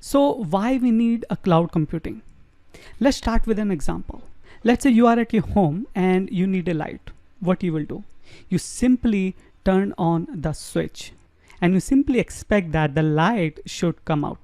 So why we need a cloud computing? Let's start with an example. Let's say you are at your home and you need a light. What you will do? You simply turn on the switch and you simply expect that the light should come out.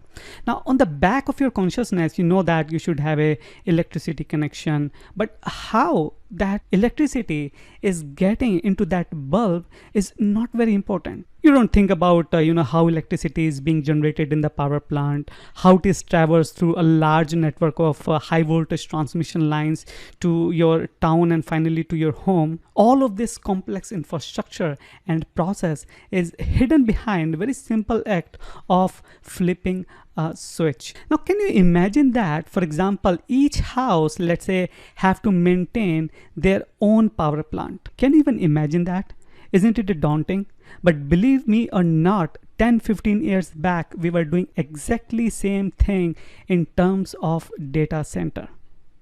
Now, on the back of your consciousness, you know that you should have a electricity connection, but how that electricity is getting into that bulb is not very important. You don't think about how electricity is being generated in the power plant, how it is traversed through a large network of high voltage transmission lines to your town and finally to your home. All of this complex infrastructure and process is hidden behind a very simple act of flipping a switch. Now, can you imagine that, for example, each house, let's say, have to maintain their own power plant? Can you even imagine that? Isn't it daunting? But believe me or not, 10-15 years back, we were doing exactly same thing in terms of data center.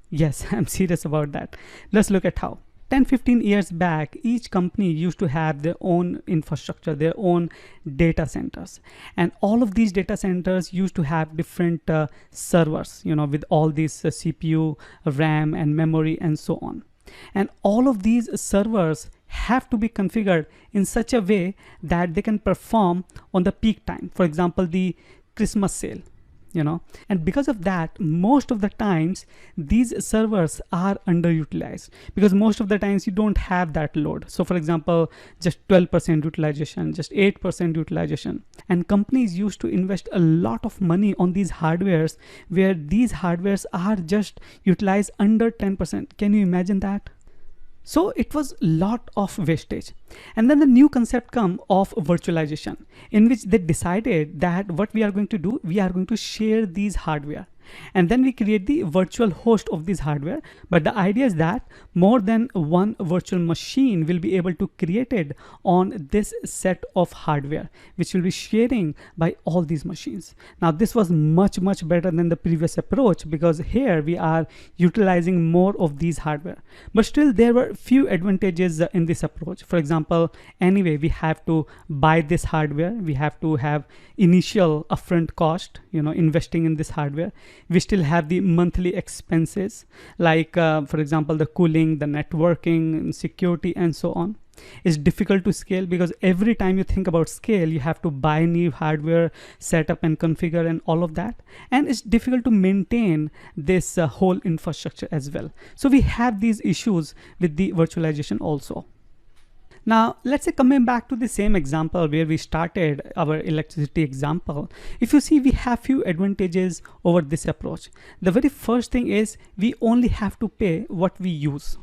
Yes, I'm serious about that. Let's look at how. 10-15 years back, each company used to have their own infrastructure, their own data centers. And all of these data centers used to have different servers, with all these CPU, RAM, and memory, and so on. And all of these servers have to be configured in such a way that they can perform on the peak time. For example, the Christmas sale. And because of that, most of the times these servers are underutilized, because most of the times you don't have that load. So for example, just 12% utilization, just 8% utilization, and companies used to invest a lot of money on these hardwares where these hardwares are just utilized under 10%. Can you imagine that? So it was a lot of wastage. And then the new concept come of virtualization, in which they decided that what we are going to do, we are going to share these hardware. And then we create the virtual host of this hardware. But the idea is that more than one virtual machine will be able to create it on this set of hardware, which will be sharing by all these machines. Now, this was much better than the previous approach, because here we are utilizing more of these hardware. But still, there were few advantages in this approach. For example, anyway, we have to buy this hardware. We have to have initial upfront cost, investing in this hardware. We still have the monthly expenses, like for example, the cooling, the networking, security, and so on. It's difficult to scale, because every time you think about scale, you have to buy new hardware, set up and configure, and all of that. And it's difficult to maintain this whole infrastructure as well. So we have these issues with the virtualization also. Now, let's say coming back to the same example where we started our electricity example, if you see, we have few advantages over this approach. The very first thing is we only have to pay what we use.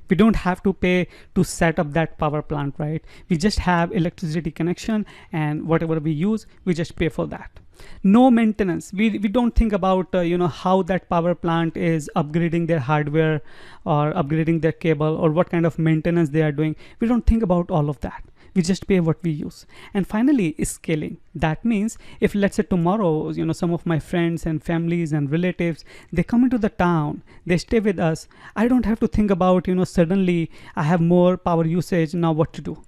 We don't have to pay to set up that power plant, right? We just have electricity connection, and whatever we use, we just pay for that. No maintenance. We don't think about how that power plant is upgrading their hardware or upgrading their cable, or what kind of maintenance they are doing. We don't think about all of that. We just pay what we use. And finally, scaling. That means if, let's say, tomorrow, some of my friends and families and relatives, they come into the town, they stay with us, I don't have to think about, suddenly I have more power usage, now what to do.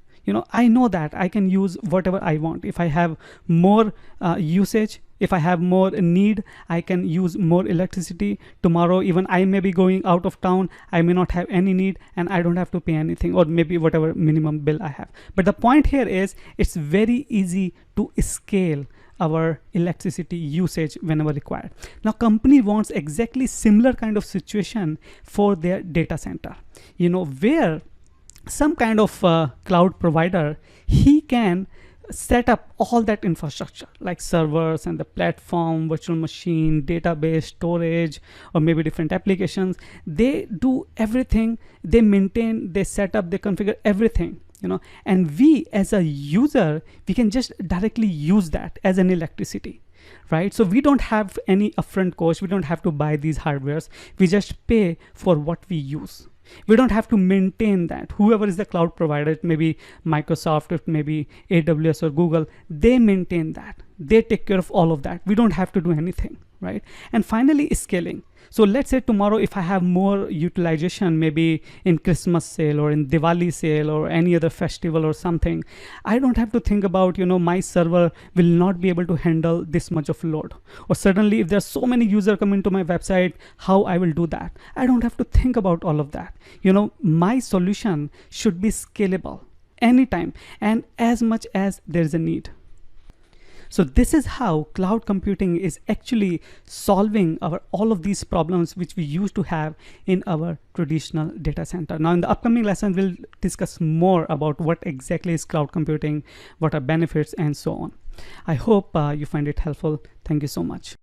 I know that I can use whatever I want. If I have more usage, if I have more need, I can use more electricity. Tomorrow, even I may be going out of town, I may not have any need, and I don't have to pay anything, or maybe whatever minimum bill I have. But the point here is, it's very easy to scale our electricity usage whenever required. Now, company wants exactly similar kind of situation for their data center, where some kind of cloud provider, he can set up all that infrastructure, like servers and the platform, virtual machine, database, storage, or maybe different applications. They do everything. They maintain, they set up, they configure everything, and we as a user, we can just directly use that as an electricity. Right? So we don't have any upfront cost. We don't have to buy these hardwares. We just pay for what we use. We don't have to maintain that. Whoever is the cloud provider, it may be Microsoft, it may be AWS or Google, they maintain that. They take care of all of that. We don't have to do anything, right? And finally, scaling. So let's say tomorrow if I have more utilization, maybe in Christmas sale or in Diwali sale or any other festival or something, I don't have to think about, my server will not be able to handle this much of load. Or suddenly if there's so many users coming to my website, how I will do that? I don't have to think about all of that. My solution should be scalable anytime and as much as there's a need. So this is how cloud computing is actually solving all of these problems which we used to have in our traditional data center. Now in the upcoming lesson, we'll discuss more about what exactly is cloud computing, what are benefits, and so on. I hope you find it helpful. Thank you so much.